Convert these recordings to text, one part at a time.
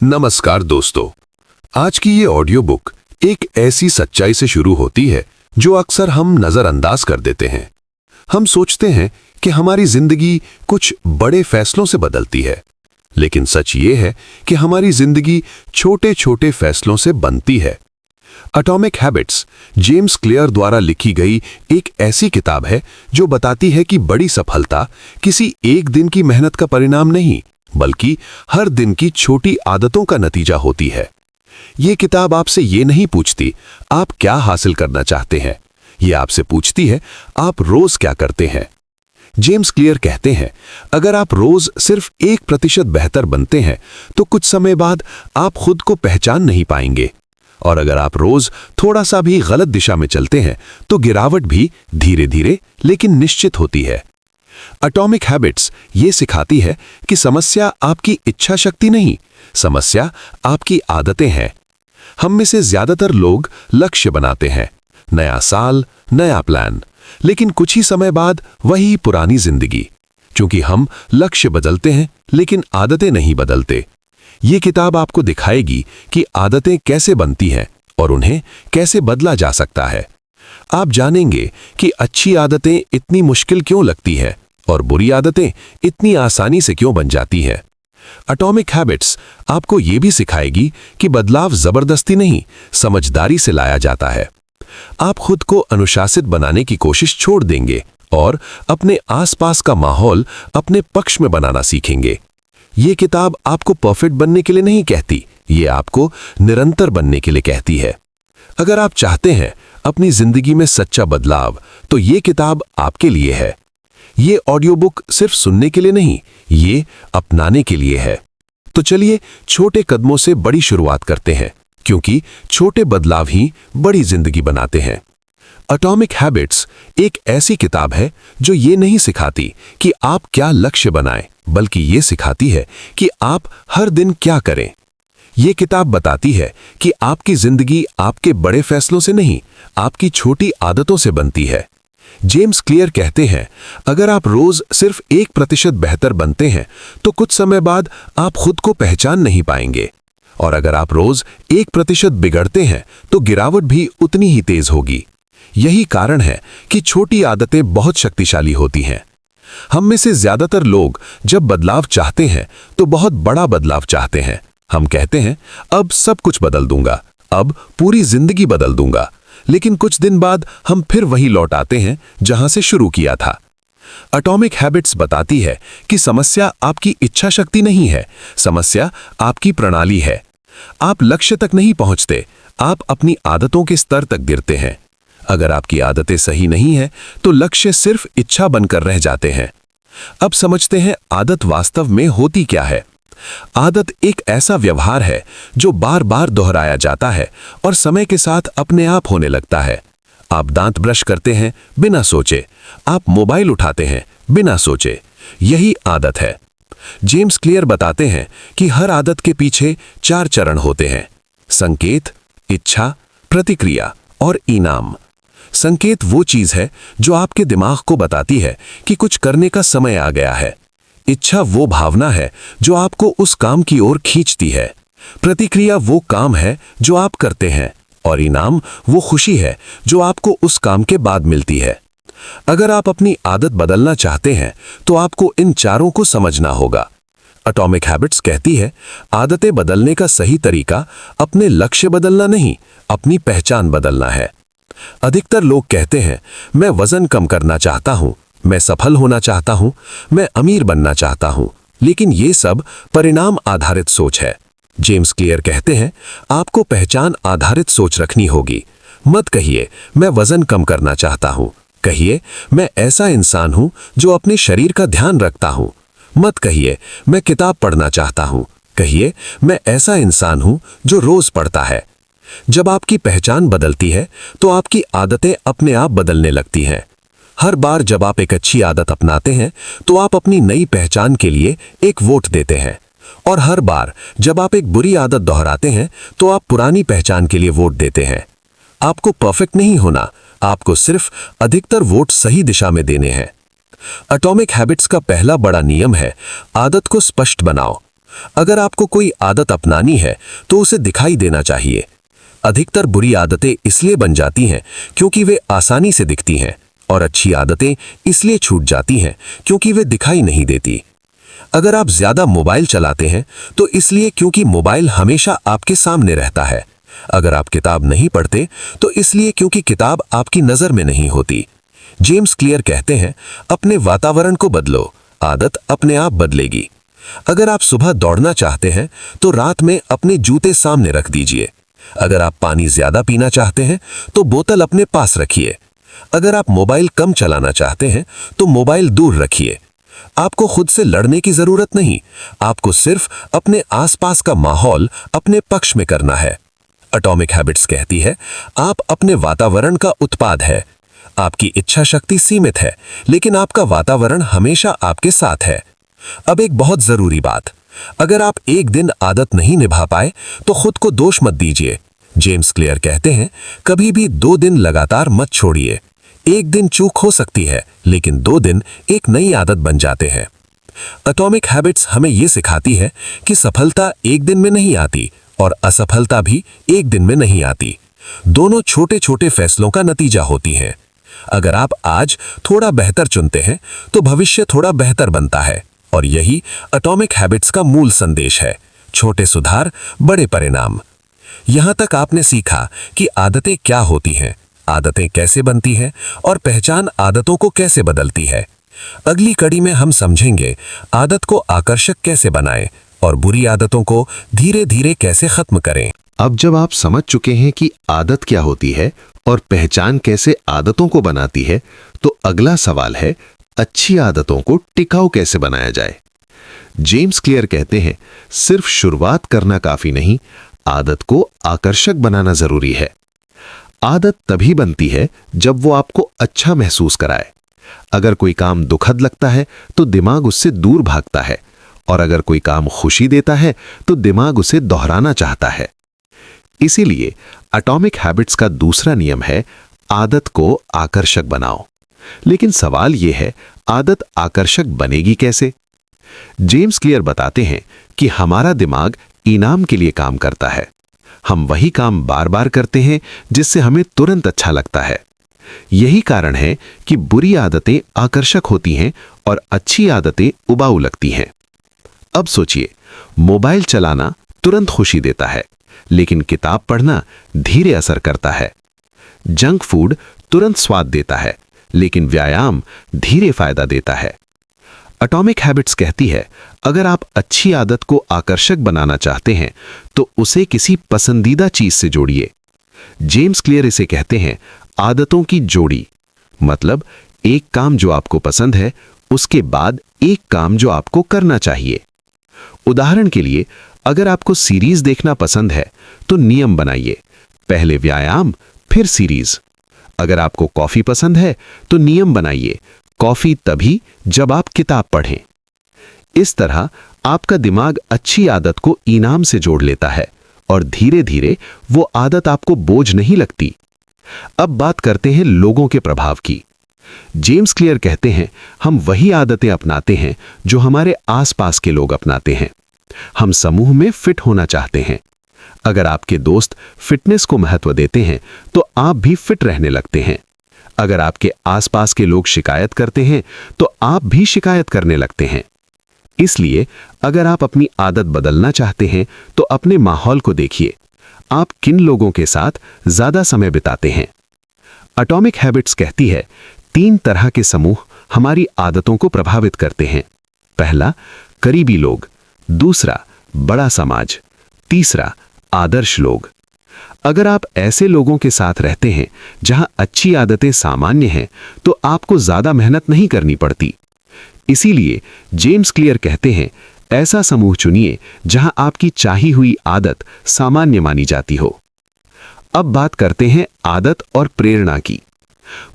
नमस्कार दोस्तों। आज की ये ऑडियो बुक एक ऐसी सच्चाई से शुरू होती है जो अक्सर हम नजरअंदाज कर देते हैं। हम सोचते हैं कि हमारी जिंदगी कुछ बड़े फैसलों से बदलती है, लेकिन सच ये है कि हमारी जिंदगी छोटे छोटे फैसलों से बनती है। एटॉमिक हैबिट्स जेम्स क्लियर द्वारा लिखी गई एक ऐसी किताब है जो बताती है कि बड़ी सफलता किसी एक दिन की मेहनत का परिणाम नहीं, बल्कि हर दिन की छोटी आदतों का नतीजा होती है। ये किताब आपसे ये नहीं पूछती आप क्या हासिल करना चाहते हैं, ये आपसे पूछती है आप रोज क्या करते हैं। जेम्स क्लियर कहते हैं, अगर आप रोज सिर्फ 1% बेहतर बनते हैं तो कुछ समय बाद आप खुद को पहचान नहीं पाएंगे, और अगर आप रोज थोड़ा सा भी गलत दिशा में चलते हैं तो गिरावट भी धीरे धीरे लेकिन निश्चित होती है। एटॉमिक हैबिट्स ये सिखाती है कि समस्या आपकी इच्छा शक्ति नहीं, समस्या आपकी आदतें हैं। हम में से ज्यादातर लोग लक्ष्य बनाते हैं, नया साल, नया प्लान, लेकिन कुछ ही समय बाद वही पुरानी जिंदगी, क्योंकि हम लक्ष्य बदलते हैं लेकिन आदतें नहीं बदलते। ये किताब आपको दिखाएगी कि आदतें कैसे बनती हैं और उन्हें कैसे बदला जा सकता है। आप जानेंगे कि अच्छी आदतें इतनी मुश्किल क्यों लगती हैं और बुरी आदतें इतनी आसानी से क्यों बन जाती हैं। एटॉमिक हैबिट्स आपको ये भी सिखाएगी कि बदलाव जबरदस्ती नहीं, समझदारी से लाया जाता है। आप खुद को अनुशासित बनाने की कोशिश छोड़ देंगे और अपने आसपास का माहौल अपने पक्ष में बनाना सीखेंगे। ये किताब आपको परफेक्ट बनने के लिए नहीं कहती, ये आपको निरंतर बनने के लिए कहती है। अगर आप चाहते हैं अपनी जिंदगी में सच्चा बदलाव, तो ये किताब आपके लिए है। ये ऑडियो बुक सिर्फ सुनने के लिए नहीं, ये अपनाने के लिए है। तो चलिए छोटे कदमों से बड़ी शुरुआत करते हैं, क्योंकि छोटे बदलाव ही बड़ी जिंदगी बनाते हैं। एटॉमिक हैबिट्स एक ऐसी किताब है जो ये नहीं सिखाती कि आप क्या लक्ष्य बनाएं, बल्कि ये सिखाती है कि आप हर दिन क्या करें। ये किताब बताती है कि आपकी जिंदगी आपके बड़े फैसलों से नहीं, आपकी छोटी आदतों से बनती है। जेम्स क्लियर कहते हैं, अगर आप रोज सिर्फ 1% बेहतर बनते हैं तो कुछ समय बाद आप खुद को पहचान नहीं पाएंगे, और अगर आप रोज 1% बिगड़ते हैं तो गिरावट भी उतनी ही तेज होगी। यही कारण है कि छोटी आदतें बहुत शक्तिशाली होती हैं। हम में से ज्यादातर लोग जब बदलाव चाहते हैं तो बहुत बड़ा बदलाव चाहते हैं। हम कहते हैं अब सब कुछ बदल दूंगा, अब पूरी जिंदगी बदल दूंगा, लेकिन कुछ दिन बाद हम फिर वही लौट आते हैं जहां से शुरू किया था। एटॉमिक हैबिट्स बताती है कि समस्या आपकी इच्छा शक्ति नहीं है, समस्या आपकी प्रणाली है। आप लक्ष्य तक नहीं पहुंचते, आप अपनी आदतों के स्तर तक गिरते हैं। अगर आपकी आदतें सही नहीं हैं तो लक्ष्य सिर्फ इच्छा बनकर रह जाते हैं। अब समझते हैं आदत वास्तव में होती क्या है। आदत एक ऐसा व्यवहार है जो बार बार दोहराया जाता है और समय के साथ अपने आप होने लगता है। आप दांत ब्रश करते हैं बिना सोचे, आप मोबाइल उठाते हैं बिना सोचे, यही आदत है। जेम्स क्लियर बताते हैं कि हर आदत के पीछे 4 चरण होते हैं: संकेत, इच्छा, प्रतिक्रिया और इनाम। संकेत वो चीज है जो आपके दिमाग को बताती है कि कुछ करने का समय आ गया है। इच्छा वो भावना है जो आपको उस काम की ओर खींचती है। प्रतिक्रिया वो काम है जो आप करते हैं, और इनाम वो खुशी है जो आपको उस काम के बाद मिलती है। अगर आप अपनी आदत बदलना चाहते हैं तो आपको इन चारों को समझना होगा। एटॉमिक हैबिट्स कहती है, आदतें बदलने का सही तरीका अपने लक्ष्य बदलना नहीं, अपनी पहचान बदलना है। अधिकतर लोग कहते हैं, मैं वजन कम करना चाहता हूं, मैं सफल होना चाहता हूं, मैं अमीर बनना चाहता हूं, लेकिन ये सब परिणाम आधारित सोच है। जेम्स क्लियर कहते हैं, आपको पहचान आधारित सोच रखनी होगी। मत कहिए मैं वजन कम करना चाहता हूं, कहिए मैं ऐसा इंसान हूं जो अपने शरीर का ध्यान रखता हूं। मत कहिए मैं किताब पढ़ना चाहता हूं, कहिए मैं ऐसा इंसान हूं जो रोज पढ़ता है। जब आपकी पहचान बदलती है तो आपकी आदतें अपने आप बदलने लगती हैं। हर बार जब आप एक अच्छी आदत अपनाते हैं तो आप अपनी नई पहचान के लिए एक वोट देते हैं, और हर बार जब आप एक बुरी आदत दोहराते हैं तो आप पुरानी पहचान के लिए वोट देते हैं। आपको परफेक्ट नहीं होना, आपको सिर्फ अधिकतर वोट सही दिशा में देने हैं। एटॉमिक हैबिट्स का पहला बड़ा नियम है, आदत को स्पष्ट बनाओ। अगर आपको कोई आदत अपनानी है तो उसे दिखाई देना चाहिए। अधिकतर बुरी आदतें इसलिए बन जाती हैं क्योंकि वे आसानी से दिखती हैं, और अच्छी आदतें इसलिए छूट जाती हैं क्योंकि वे दिखाई नहीं देती। अगर आप ज्यादा मोबाइल चलाते हैं तो इसलिए क्योंकि मोबाइल हमेशा आपके सामने रहता है। अगर आप किताब नहीं पढ़ते तो इसलिए क्योंकि किताब आपकी नजर में नहीं होती। जेम्स क्लियर कहते हैं, अपने वातावरण को बदलो, आदत अपने आप बदलेगी। अगर आप सुबह दौड़ना चाहते हैं तो रात में अपने जूते सामने रख दीजिए। अगर आप पानी ज्यादा पीना चाहते हैं तो बोतल अपने पास रखिए। अगर आप मोबाइल कम चलाना चाहते हैं तो मोबाइल दूर रखिए। आपको खुद से लड़ने की जरूरत नहीं, आपको सिर्फ अपने आसपास का माहौल अपने पक्ष में करना है। एटॉमिक हैबिट्स कहती है, आप अपने वातावरण का उत्पाद है। आपकी इच्छा शक्ति सीमित है, लेकिन आपका वातावरण हमेशा आपके साथ है। अब एक बहुत जरूरी बात, अगर आप एक दिन आदत नहीं निभा पाए तो खुद को दोष मत दीजिए। जेम्स क्लियर कहते हैं, कभी भी 2 दिन लगातार मत छोड़िए। एक दिन चूक हो सकती है, लेकिन 2 दिन एक नई आदत बन जाते हैं। एटॉमिक हैबिट्स हमें यह सिखाती है कि सफलता एक दिन में नहीं आती और असफलता भी एक दिन में नहीं आती। दोनों छोटे छोटे फैसलों का नतीजा होती हैं। अगर आप आज थोड़ा बेहतर चुनते हैं तो भविष्य थोड़ा बेहतर बनता है, और यही एटॉमिक हैबिट्स का मूल संदेश है। छोटे सुधार, बड़े परिणाम। यहां तक आपने सीखा कि आदतें क्या होती हैं, आदतें कैसे बनती हैं और पहचान आदतों को कैसे बदलती है। अगली कड़ी में हम समझेंगे आदत को आकर्षक कैसे बनाएं और बुरी आदतों को धीरे धीरे कैसे खत्म करें। अब जब आप समझ चुके हैं कि आदत क्या होती है और पहचान कैसे आदतों को बनाती है, तो अगला सवाल है, अच्छी आदतों को टिकाऊ कैसे बनाया जाए। जेम्स क्लियर कहते हैं, सिर्फ शुरुआत करना काफी नहीं, आदत को आकर्षक बनाना जरूरी है। आदत तभी बनती है जब वो आपको अच्छा महसूस कराए। अगर कोई काम दुखद लगता है तो दिमाग उससे दूर भागता है, और अगर कोई काम खुशी देता है तो दिमाग उसे दोहराना चाहता है। इसीलिए एटॉमिक हैबिट्स का दूसरा नियम है, आदत को आकर्षक बनाओ। लेकिन सवाल यह है, आदत आकर्षक बनेगी कैसे? जेम्स क्लियर बताते हैं कि हमारा दिमाग इनाम के लिए काम करता है। हम वही काम बार बार करते हैं जिससे हमें तुरंत अच्छा लगता है। यही कारण है कि बुरी आदतें आकर्षक होती हैं और अच्छी आदतें उबाऊ लगती हैं। अब सोचिए, मोबाइल चलाना तुरंत खुशी देता है, लेकिन किताब पढ़ना धीरे असर करता है। जंक फूड तुरंत स्वाद देता है, लेकिन व्यायाम धीरे फायदा देता है। एटॉमिक हैबिट्स कहती है, अगर आप अच्छी आदत को आकर्षक बनाना चाहते हैं तो उसे किसी पसंदीदा चीज से जोड़िए। जेम्स क्लियर इसे कहते हैं, आदतों की जोड़ी। मतलब एक काम जो आपको पसंद है, उसके बाद एक काम जो आपको करना चाहिए। उदाहरण के लिए, अगर आपको सीरीज देखना पसंद है तो नियम बनाइए, पहले व्यायाम फिर सीरीज। अगर आपको कॉफी पसंद है तो नियम बनाइए, कॉफी तभी जब आप किताब पढ़ें। इस तरह आपका दिमाग अच्छी आदत को इनाम से जोड़ लेता है और धीरे धीरे वो आदत आपको बोझ नहीं लगती। अब बात करते हैं लोगों के प्रभाव की। जेम्स क्लियर कहते हैं, हम वही आदतें अपनाते हैं जो हमारे आसपास के लोग अपनाते हैं। हम समूह में फिट होना चाहते हैं। अगर आपके दोस्त फिटनेस को महत्व देते हैं तो आप भी फिट रहने लगते हैं। अगर आपके आसपास के लोग शिकायत करते हैं तो आप भी शिकायत करने लगते हैं। इसलिए अगर आप अपनी आदत बदलना चाहते हैं तो अपने माहौल को देखिए, आप किन लोगों के साथ ज्यादा समय बिताते हैं। एटॉमिक हैबिट्स कहती है, 3 तरह के समूह हमारी आदतों को प्रभावित करते हैं। पहला, करीबी लोग। दूसरा, बड़ा समाज। तीसरा, आदर्श लोग। अगर आप ऐसे लोगों के साथ रहते हैं जहां अच्छी आदतें सामान्य हैं तो आपको ज्यादा मेहनत नहीं करनी पड़ती। इसीलिए जेम्स क्लियर कहते हैं, ऐसा समूह चुनिए जहां आपकी चाही हुई आदत सामान्य मानी जाती हो। अब बात करते हैं आदत और प्रेरणा की।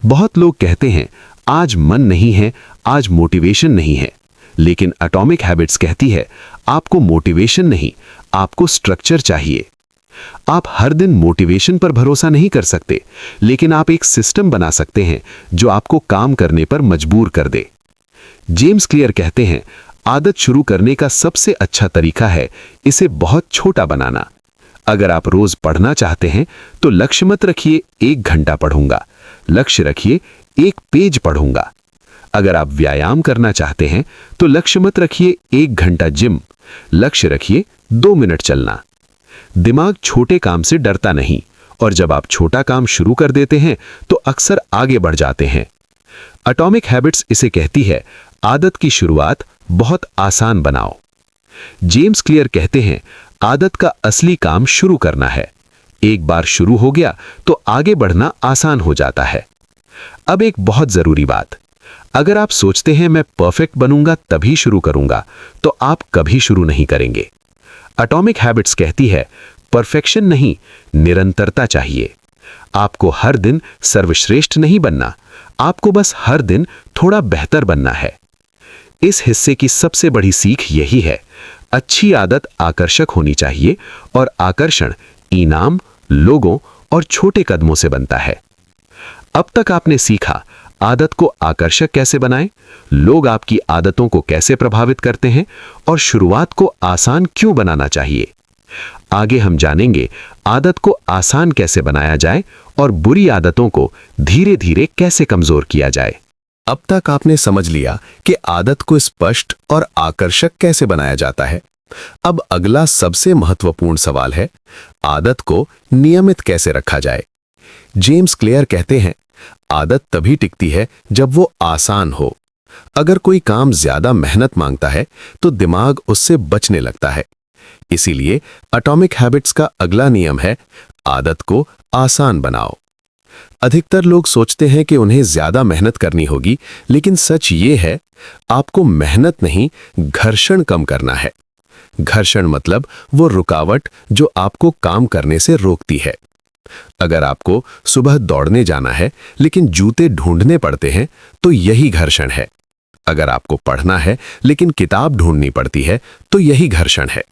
बहुत लोग कहते हैं, आज मन नहीं है, आज मोटिवेशन नहीं है। लेकिन एटॉमिक हैबिट्स कहती है, आपको मोटिवेशन नहीं, आपको स्ट्रक्चर चाहिए। आप हर दिन मोटिवेशन पर भरोसा नहीं कर सकते, लेकिन आप एक सिस्टम बना सकते हैं जो आपको काम करने पर मजबूर कर दे। जेम्स क्लियर कहते हैं, आदत शुरू करने का सबसे अच्छा तरीका है इसे बहुत छोटा बनाना। अगर आप रोज पढ़ना चाहते हैं तो लक्ष्य मत रखिए 1 घंटा पढ़ूंगा, लक्ष्य रखिए 1 पेज पढ़ूंगा। अगर आप व्यायाम करना चाहते हैं तो लक्ष्य मत रखिए 1 घंटा जिम, लक्ष्य रखिए 2 मिनट चलना। दिमाग छोटे काम से डरता नहीं, और जब आप छोटा काम शुरू कर देते हैं तो अक्सर आगे बढ़ जाते हैं। एटॉमिक हैबिट्स इसे कहती है, आदत की शुरुआत बहुत आसान बनाओ। जेम्स क्लियर कहते हैं, आदत का असली काम शुरू करना है। एक बार शुरू हो गया तो आगे बढ़ना आसान हो जाता है। अब एक बहुत जरूरी बात, अगर आप सोचते हैं मैं परफेक्ट बनूंगा तभी शुरू करूंगा, तो आप कभी शुरू नहीं करेंगे। एटॉमिक हैबिट्स कहती है, परफेक्शन नहीं, निरंतरता चाहिए। आपको हर दिन सर्वश्रेष्ठ नहीं बनना, आपको बस हर दिन थोड़ा बेहतर बनना है। इस हिस्से की सबसे बड़ी सीख यही है, अच्छी आदत आकर्षक होनी चाहिए, और आकर्षण इनाम, लोगों और छोटे कदमों से बनता है। अब तक आपने सीखा आदत को आकर्षक कैसे बनाएं, लोग आपकी आदतों को कैसे प्रभावित करते हैं, और शुरुआत को आसान क्यों बनाना चाहिए। आगे हम जानेंगे आदत को आसान कैसे बनाया जाए और बुरी आदतों को धीरे धीरे कैसे कमजोर किया जाए। अब तक आपने समझ लिया कि आदत को स्पष्ट और आकर्षक कैसे बनाया जाता है। अब अगला सबसे महत्वपूर्ण सवाल है, आदत को नियमित कैसे रखा जाए। जेम्स क्लियर कहते हैं, आदत तभी टिकती है जब वो आसान हो। अगर कोई काम ज्यादा मेहनत मांगता है तो दिमाग उससे बचने लगता है। इसीलिए एटॉमिक हैबिट्स का अगला नियम है, आदत को आसान बनाओ। अधिकतर लोग सोचते हैं कि उन्हें ज्यादा मेहनत करनी होगी, लेकिन सच ये है, आपको मेहनत नहीं, घर्षण कम करना है। घर्षण मतलब वो रुकावट जो आपको काम करने से रोकती है। अगर आपको सुबह दौड़ने जाना है लेकिन जूते ढूंढने पड़ते हैं तो यही घर्षण है। अगर आपको पढ़ना है लेकिन किताब ढूंढनी पड़ती है तो यही घर्षण है।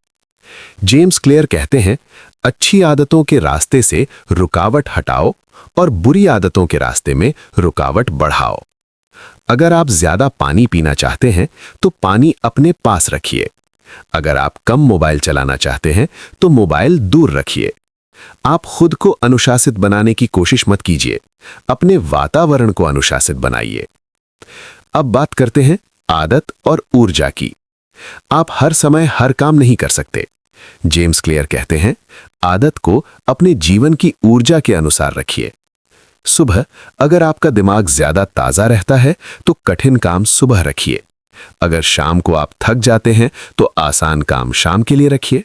जेम्स क्लियर कहते हैं, अच्छी आदतों के रास्ते से रुकावट हटाओ और बुरी आदतों के रास्ते में रुकावट बढ़ाओ। अगर आप ज्यादा पानी पीना चाहते हैं तो पानी अपने पास रखिए। अगर आप कम मोबाइल चलाना चाहते हैं तो मोबाइल दूर रखिए। आप खुद को अनुशासित बनाने की कोशिश मत कीजिए, अपने वातावरण को अनुशासित बनाइए। अब बात करते हैं आदत और ऊर्जा की। आप हर समय हर काम नहीं कर सकते। जेम्स क्लियर कहते हैं, आदत को अपने जीवन की ऊर्जा के अनुसार रखिए। सुबह अगर आपका दिमाग ज्यादा ताजा रहता है तो कठिन काम सुबह रखिए। अगर शाम को आप थक जाते हैं तो आसान काम शाम के लिए रखिए।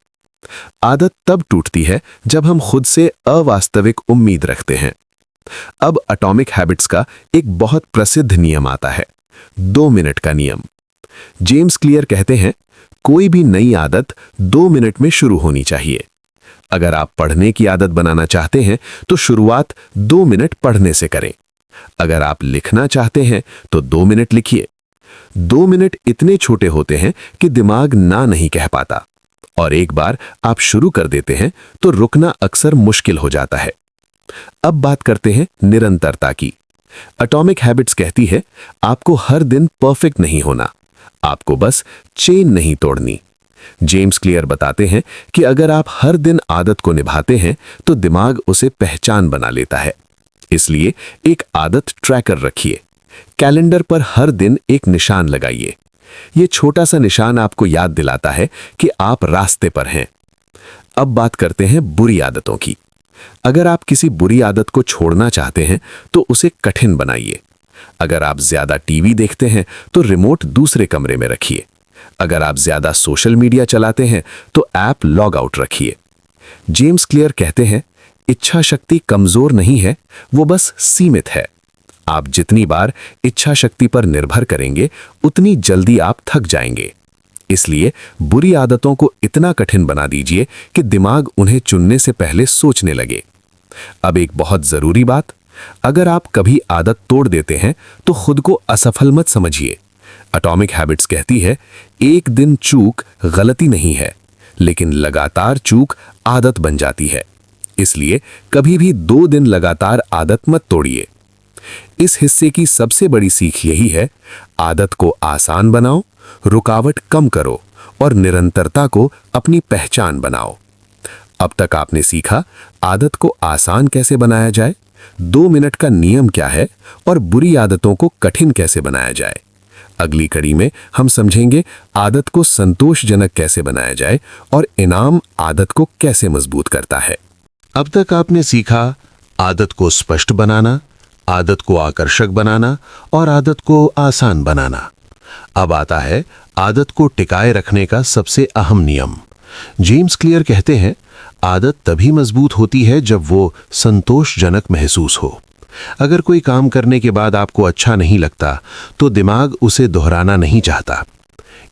आदत तब टूटती है जब हम खुद से अवास्तविक उम्मीद रखते हैं। अब एटॉमिक हैबिट्स का एक बहुत प्रसिद्ध नियम आता है, 2 मिनट का नियम। जेम्स क्लियर कहते हैं, कोई भी नई आदत 2 मिनट में शुरू होनी चाहिए। अगर आप पढ़ने की आदत बनाना चाहते हैं तो शुरुआत 2 मिनट पढ़ने से करें। अगर आप लिखना चाहते हैं तो 2 मिनट लिखिए। 2 मिनट इतने छोटे होते हैं कि दिमाग ना नहीं कह पाता, और एक बार आप शुरू कर देते हैं तो रुकना अक्सर मुश्किल हो जाता है। अब बात करते हैं निरंतरता की। एटॉमिक हैबिट्स कहती है, आपको हर दिन परफेक्ट नहीं होना, आपको बस चेन नहीं तोड़नी। जेम्स क्लियर बताते हैं कि अगर आप हर दिन आदत को निभाते हैं तो दिमाग उसे पहचान बना लेता है। इसलिए एक आदत ट्रैकर रखिए। कैलेंडर पर हर दिन एक निशान लगाइए। ये छोटा सा निशान आपको याद दिलाता है कि आप रास्ते पर हैं। अब बात करते हैं बुरी आदतों की। अगर आप किसी बुरी आदत को छोड़ना चाहते हैं तो उसे कठिन बनाइए। अगर आप ज्यादा टीवी देखते हैं तो रिमोट दूसरे कमरे में रखिए। अगर आप ज्यादा सोशल मीडिया चलाते हैं तो ऐप लॉग आउट रखिए। जेम्स क्लियर कहते हैं, इच्छा शक्ति कमजोर नहीं है, वो बस सीमित है। आप जितनी बार इच्छा शक्ति पर निर्भर करेंगे उतनी जल्दी आप थक जाएंगे। इसलिए बुरी आदतों को इतना कठिन बना दीजिए कि दिमाग उन्हें चुनने से पहले सोचने लगे। अब एक बहुत जरूरी बात, अगर आप कभी आदत तोड़ देते हैं तो खुद को असफल मत समझिए। एटॉमिक हैबिट्स कहती है, एक दिन चूक गलती नहीं है, लेकिन लगातार चूक आदत बन जाती है। इसलिए कभी भी 2 दिन लगातार आदत मत तोड़िए। इस हिस्से की सबसे बड़ी सीख यही है, आदत को आसान बनाओ, रुकावट कम करो और निरंतरता को अपनी पहचान बनाओ। अब तक आपने सीखा आदत को आसान कैसे बनाया जाए, 2 मिनट का नियम क्या है और बुरी आदतों को कठिन कैसे बनाया जाए। अगली कड़ी में हम समझेंगे आदत को संतोषजनक कैसे बनाया जाए और इनाम आदत को कैसे मजबूत करता है। अब तक आपने सीखा आदत को स्पष्ट बनाना, आदत को आकर्षक बनाना और आदत को आसान बनाना। अब आता है आदत को टिकाए रखने का सबसे अहम नियम। जेम्स क्लियर कहते हैं, आदत तभी मजबूत होती है जब वो संतोषजनक महसूस हो। अगर कोई काम करने के बाद आपको अच्छा नहीं लगता तो दिमाग उसे दोहराना नहीं चाहता।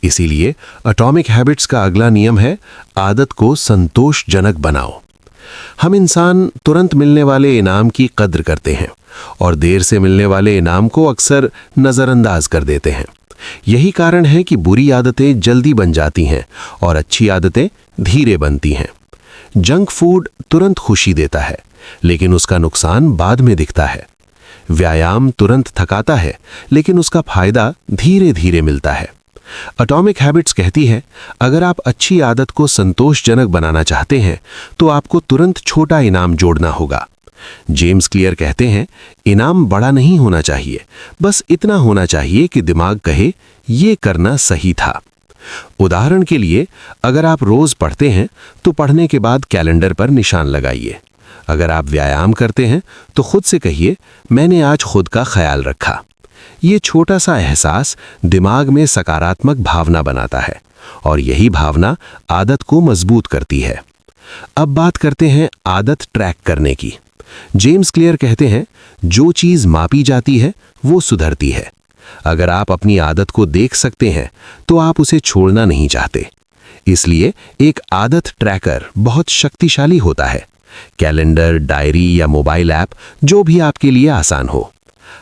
इसीलिए एटॉमिक हैबिट्स का अगला नियम है, आदत को संतोषजनक बनाओ। हम इंसान तुरंत मिलने वाले इनाम की कद्र करते हैं और देर से मिलने वाले इनाम को अक्सर नज़रअंदाज कर देते हैं। यही कारण है कि बुरी आदतें जल्दी बन जाती हैं और अच्छी आदतें धीरे बनती हैं। जंक फूड तुरंत खुशी देता है, लेकिन उसका नुकसान बाद में दिखता है। व्यायाम तुरंत थकाता है, लेकिन उसका फायदा धीरे धीरे मिलता है। एटॉमिक हैबिट्स कहती है, अगर आप अच्छी आदत को संतोषजनक बनाना चाहते हैं तो आपको तुरंत छोटा इनाम जोड़ना होगा। जेम्स क्लियर कहते हैं, इनाम बड़ा नहीं होना चाहिए, बस इतना होना चाहिए कि दिमाग कहे ये करना सही था। उदाहरण के लिए, अगर आप रोज पढ़ते हैं तो पढ़ने के बाद कैलेंडर पर निशान लगाइए। अगर आप व्यायाम करते हैं तो खुद से कहिए, मैंने आज खुद का ख्याल रखा। ये छोटा सा एहसास दिमाग में सकारात्मक भावना बनाता है और यही भावना आदत को मजबूत करती है। अब बात करते हैं आदत ट्रैक करने की। जेम्स क्लियर कहते हैं, जो चीज मापी जाती है वो सुधरती है। अगर आप अपनी आदत को देख सकते हैं तो आप उसे छोड़ना नहीं चाहते। इसलिए एक आदत ट्रैकर बहुत शक्तिशाली होता है। कैलेंडर, डायरी या मोबाइल ऐप, जो भी आपके लिए आसान हो।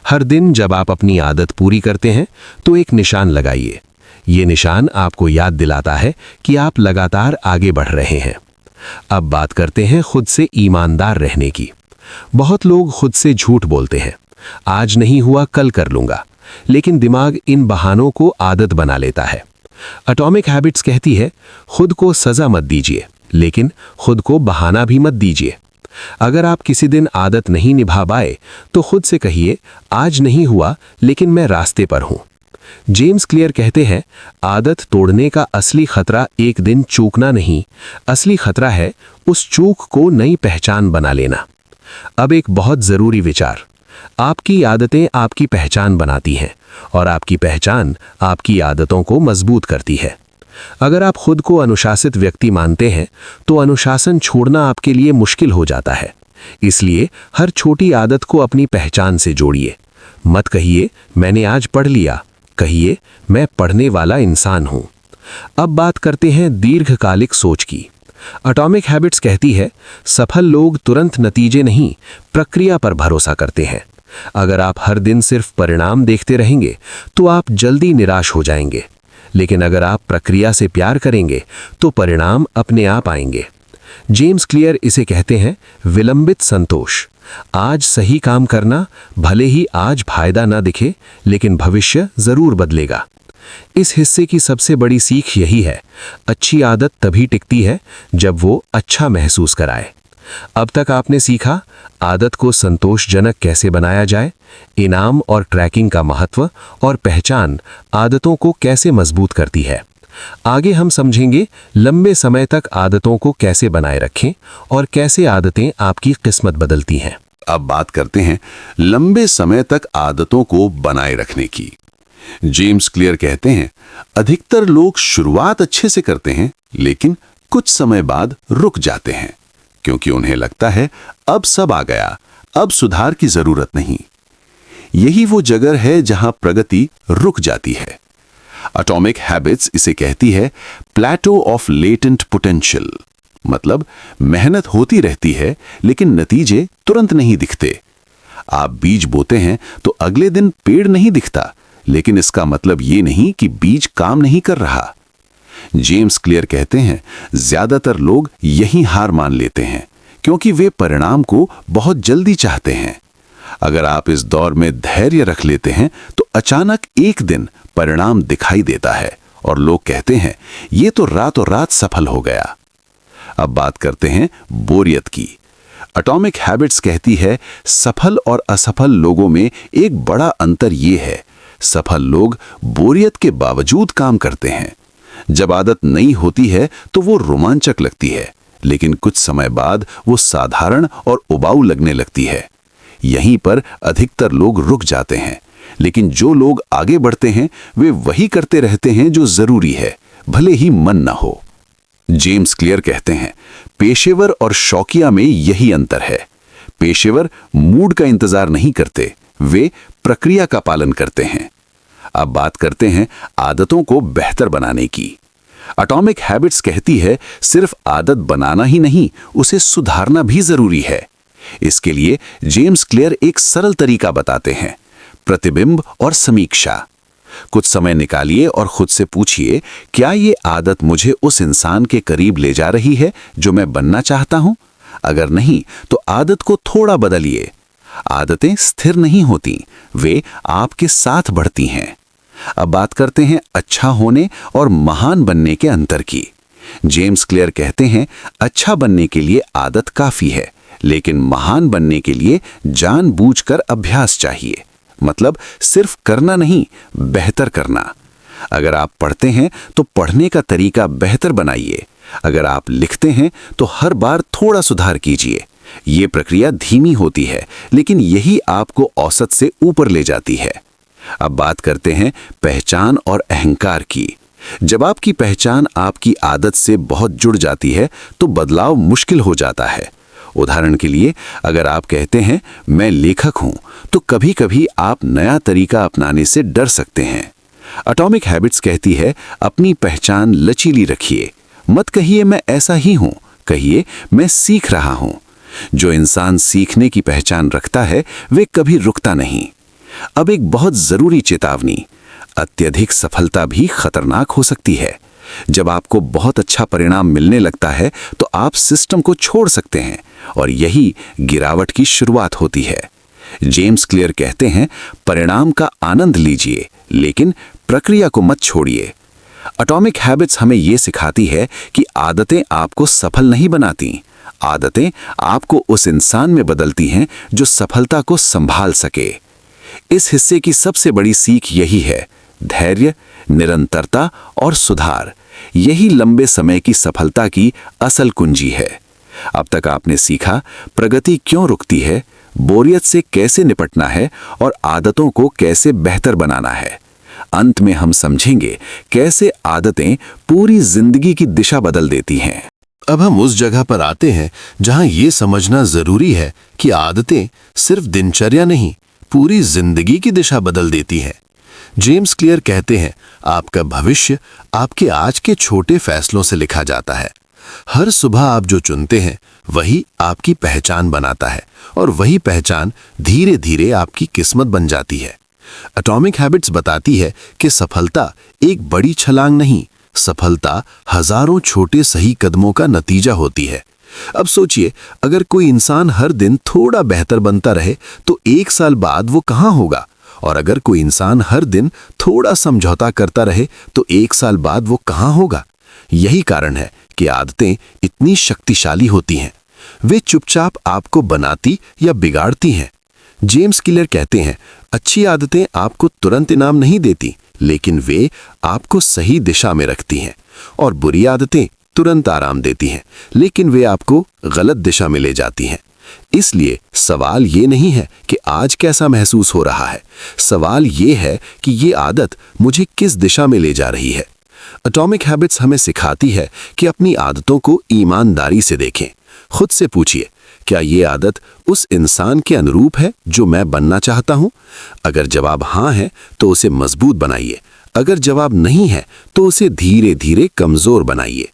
हर दिन जब आप अपनी आदत पूरी करते हैं तो एक निशान लगाइए। ये निशान आपको याद दिलाता है कि आप लगातार आगे बढ़ रहे हैं। अब बात करते हैं खुद से ईमानदार रहने की। बहुत लोग खुद से झूठ बोलते हैं, आज नहीं हुआ कल कर लूंगा, लेकिन दिमाग इन बहानों को आदत बना लेता है। एटॉमिक हैबिट्स कहती है, खुद को सजा मत दीजिए, लेकिन खुद को बहाना भी मत दीजिए। अगर आप किसी दिन आदत नहीं निभा पाए तो खुद से कहिए, आज नहीं हुआ लेकिन मैं रास्ते पर हूं। जेम्स क्लियर कहते हैं, आदत तोड़ने का असली खतरा एक दिन चूकना नहीं, असली खतरा है उस चूक को नई पहचान बना लेना। अब एक बहुत जरूरी विचार, आपकी आदतें आपकी पहचान बनाती हैं और आपकी पहचान आपकी आदतों को मजबूत करती है। अगर आप खुद को अनुशासित व्यक्ति मानते हैं तो अनुशासन छोड़ना आपके लिए मुश्किल हो जाता है। इसलिए हर छोटी आदत को अपनी पहचान से जोड़िए। मत कहिए मैंने आज पढ़ लिया, कहिए मैं पढ़ने वाला इंसान हूं। अब बात करते हैं दीर्घकालिक सोच की। एटॉमिक हैबिट्स कहती है, सफल लोग तुरंत नतीजे नहीं, प्रक्रिया पर भरोसा करते हैं। अगर आप हर दिन सिर्फ परिणाम देखते रहेंगे तो आप जल्दी निराश हो जाएंगे, लेकिन अगर आप प्रक्रिया से प्यार करेंगे तो परिणाम अपने आप आएंगे। जेम्स क्लियर इसे कहते हैं विलंबित संतोष। आज सही काम करना, भले ही आज फायदा ना दिखे, लेकिन भविष्य जरूर बदलेगा। इस हिस्से की सबसे बड़ी सीख यही है, अच्छी आदत तभी टिकती है जब वो अच्छा महसूस कराए। अब तक आपने सीखा आदत को संतोषजनक कैसे बनाया जाए, इनाम और ट्रैकिंग का महत्व और पहचान आदतों को कैसे मजबूत करती है। आगे हम समझेंगे लंबे समय तक आदतों को कैसे बनाए रखें और कैसे आदतें आपकी किस्मत बदलती हैं। अब बात करते हैं लंबे समय तक आदतों को बनाए रखने की। जेम्स क्लियर कहते हैं, अधिकतर लोग शुरुआत अच्छे से करते हैं, लेकिन कुछ समय बाद रुक जाते हैं क्योंकि उन्हें लगता है अब सब आ गया, अब सुधार की जरूरत नहीं। यही वो जगह है जहां प्रगति रुक जाती है। एटॉमिक हैबिट्स इसे कहती है प्लेटो ऑफ लेटेंट पोटेंशियल। मतलब मेहनत होती रहती है लेकिन नतीजे तुरंत नहीं दिखते। आप बीज बोते हैं तो अगले दिन पेड़ नहीं दिखता, लेकिन इसका मतलब ये नहीं कि बीज काम नहीं कर रहा। जेम्स क्लियर कहते हैं, ज्यादातर लोग यही हार मान लेते हैं क्योंकि वे परिणाम को बहुत जल्दी चाहते हैं। अगर आप इस दौर में धैर्य रख लेते हैं तो अचानक एक दिन परिणाम दिखाई देता है और लोग कहते हैं ये तो रातों रात सफल हो गया। अब बात करते हैं बोरियत की। एटॉमिक हैबिट्स कहती है सफल और असफल लोगों में एक बड़ा अंतर ये है, सफल लोग बोरियत के बावजूद काम करते हैं। जब आदत नहीं होती है तो वो रोमांचक लगती है, लेकिन कुछ समय बाद वो साधारण और उबाऊ लगने लगती है। यहीं पर अधिकतर लोग रुक जाते हैं, लेकिन जो लोग आगे बढ़ते हैं वे वही करते रहते हैं जो जरूरी है, भले ही मन ना हो। जेम्स क्लियर कहते हैं पेशेवर और शौकिया में यही अंतर है। पेशेवर मूड का इंतजार नहीं करते, वे प्रक्रिया का पालन करते हैं। अब बात करते हैं आदतों को बेहतर बनाने की। एटॉमिक हैबिट्स कहती है सिर्फ आदत बनाना ही नहीं, उसे सुधारना भी जरूरी है। इसके लिए जेम्स क्लियर एक सरल तरीका बताते हैं, प्रतिबिंब और समीक्षा। कुछ समय निकालिए और खुद से पूछिए, क्या ये आदत मुझे उस इंसान के करीब ले जा रही है जो मैं बनना चाहता हूं? अगर नहीं तो आदत को थोड़ा बदलिए। आदतें स्थिर नहीं होती, वे आपके साथ बढ़ती हैं। अब बात करते हैं अच्छा होने और महान बनने के अंतर की। जेम्स क्लियर कहते हैं अच्छा बनने के लिए आदत काफी है, लेकिन महान बनने के लिए जानबूझकर अभ्यास चाहिए। मतलब सिर्फ करना नहीं, बेहतर करना। अगर आप पढ़ते हैं तो पढ़ने का तरीका बेहतर बनाइए। अगर आप लिखते हैं तो हर बार थोड़ा सुधार कीजिए। ये प्रक्रिया धीमी होती है, लेकिन यही आपको औसत से ऊपर ले जाती है। अब बात करते हैं पहचान और अहंकार की। जब आपकी पहचान आपकी आदत से बहुत जुड़ जाती है तो बदलाव मुश्किल हो जाता है। उदाहरण के लिए, अगर आप कहते हैं मैं लेखक हूं, तो कभी-कभी आप नया तरीका अपनाने से डर सकते हैं। एटॉमिक हैबिट्स कहती है अपनी पहचान लचीली रखिए। मत कहिए मैं ऐसा ही हूं, कहिए मैं सीख रहा हूं। जो इंसान सीखने की पहचान रखता है वे कभी रुकता नहीं। अब एक बहुत जरूरी चेतावनी, अत्यधिक सफलता भी खतरनाक हो सकती है। जब आपको बहुत अच्छा परिणाम मिलने लगता है तो आप सिस्टम को छोड़ सकते हैं और यही गिरावट की शुरुआत होती है। जेम्स क्लियर कहते हैं परिणाम का आनंद लीजिए, लेकिन प्रक्रिया को मत छोड़िए। एटॉमिक हैबिट्स हमें यह सिखाती है कि आदतें आपको सफल नहीं बनाती, आदतें आपको उस इंसान में बदलती हैं जो सफलता को संभाल सके। इस हिस्से की सबसे बड़ी सीख यही है, धैर्य, निरंतरता और सुधार। यही लंबे समय की सफलता की असल कुंजी है। अब तक आपने सीखा प्रगति क्यों रुकती है, बोरियत से कैसे निपटना है और आदतों को कैसे बेहतर बनाना है। अंत में हम समझेंगे कैसे आदतें पूरी जिंदगी की दिशा बदल देती हैं। अब हम उस जगह पर आते हैं जहां ये समझना जरूरी है कि आदतें सिर्फ दिनचर्या नहीं, पूरी जिंदगी की दिशा बदल देती हैं। जेम्स क्लियर कहते हैं आपका भविष्य आपके आज के छोटे फैसलों से लिखा जाता है। हर सुबह आप जो चुनते हैं वही आपकी पहचान बनाता है और वही पहचान धीरे धीरे आपकी किस्मत बन जाती है। एटॉमिक हैबिट्स बताती है कि सफलता एक बड़ी छलांग नहीं, सफलता हजारों छोटे सही कदमों का नतीजा होती है। अब सोचिए, अगर कोई इंसान हर दिन थोड़ा बेहतर बनता रहे तो 1 साल बाद वो कहाँ होगा, और अगर कोई इंसान हर दिन थोड़ा समझौता करता रहे तो 1 साल बाद वो कहाँ होगा। यही कारण है कि आदतें इतनी शक्तिशाली होती हैं। वे चुपचाप आपको बनाती या बिगाड़ती हैं। जेम्स क्लियर कहते हैं अच्छी आदतें आपको तुरंत इनाम नहीं देती, लेकिन वे आपको सही दिशा में रखती हैं, और बुरी आदतें तुरंत आराम देती हैं, लेकिन वे आपको गलत दिशा में ले जाती हैं। इसलिए सवाल ये नहीं है कि आज कैसा महसूस हो रहा है, सवाल ये है कि ये आदत मुझे किस दिशा में ले जा रही है। एटॉमिक हैबिट्स हमें सिखाती है कि अपनी आदतों को ईमानदारी से देखें। खुद से पूछिए, क्या ये आदत उस इंसान के अनुरूप है जो मैं बनना चाहता हूं? अगर जवाब हाँ है तो उसे मजबूत बनाइए, अगर जवाब नहीं है तो उसे धीरे धीरे कमजोर बनाइए।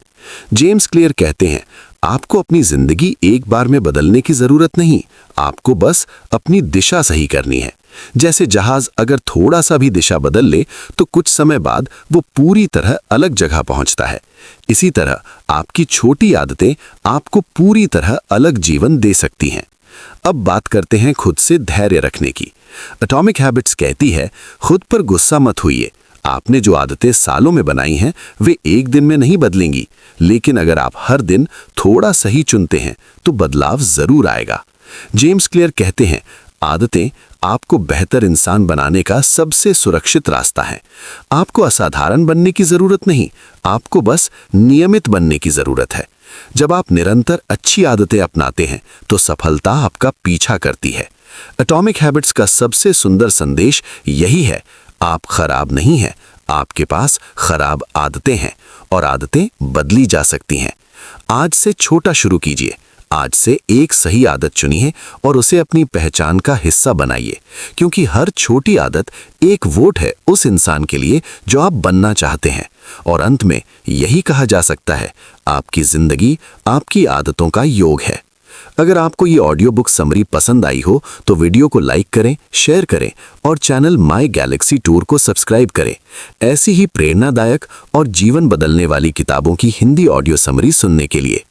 जेम्स क्लियर कहते हैं आपको अपनी जिंदगी एक बार में बदलने की जरूरत नहीं, आपको बस अपनी दिशा सही करनी है। जैसे जहाज अगर थोड़ा सा भी दिशा बदल ले तो कुछ समय बाद वो पूरी तरह अलग जगह पहुंचता है। इसी तरह आपकी छोटी आदतें आपको पूरी तरह अलग जीवन दे सकती हैं। अब बात करते हैं खुद से धैर्य रखने की। एटॉमिक हैबिट्स कहती है, खुद पर गुस्सा मत होइए। आपने जो आदतें सालों में बनाई हैं वे एक दिन में नहीं बदलेंगी, लेकिन अगर आप हर दिन थोड़ा सही चुनते हैं तो बदलाव जरूर आएगा। जेम्स क्लियर कहते हैं, आदतें आपको बेहतर इंसान बनाने का सबसे सुरक्षित रास्ता है। आपको असाधारण बनने की जरूरत नहीं, आपको बस नियमित बनने की जरूरत है। जब आप निरंतर अच्छी आदतें अपनाते हैं तो सफलता आपका पीछा करती है। एटॉमिक हैबिट्स का सबसे सुंदर संदेश यही है, आप खराब नहीं हैं, आपके पास खराब आदतें हैं और आदतें बदली जा सकती हैं। आज से छोटा शुरू कीजिए, आज से एक सही आदत चुनिए और उसे अपनी पहचान का हिस्सा बनाइए, क्योंकि हर छोटी आदत एक वोट है उस इंसान के लिए जो आप बनना चाहते हैं। और अंत में यही कहा जा सकता है, आपकी जिंदगी आपकी आदतों का योग है। अगर आपको ये ऑडियो बुक समरी पसंद आई हो तो वीडियो को लाइक करें, शेयर करें और चैनल माय गैलेक्सी टूर को सब्सक्राइब करें। ऐसी ही प्रेरणादायक और जीवन बदलने वाली किताबों की हिंदी ऑडियो समरी सुनने के लिए।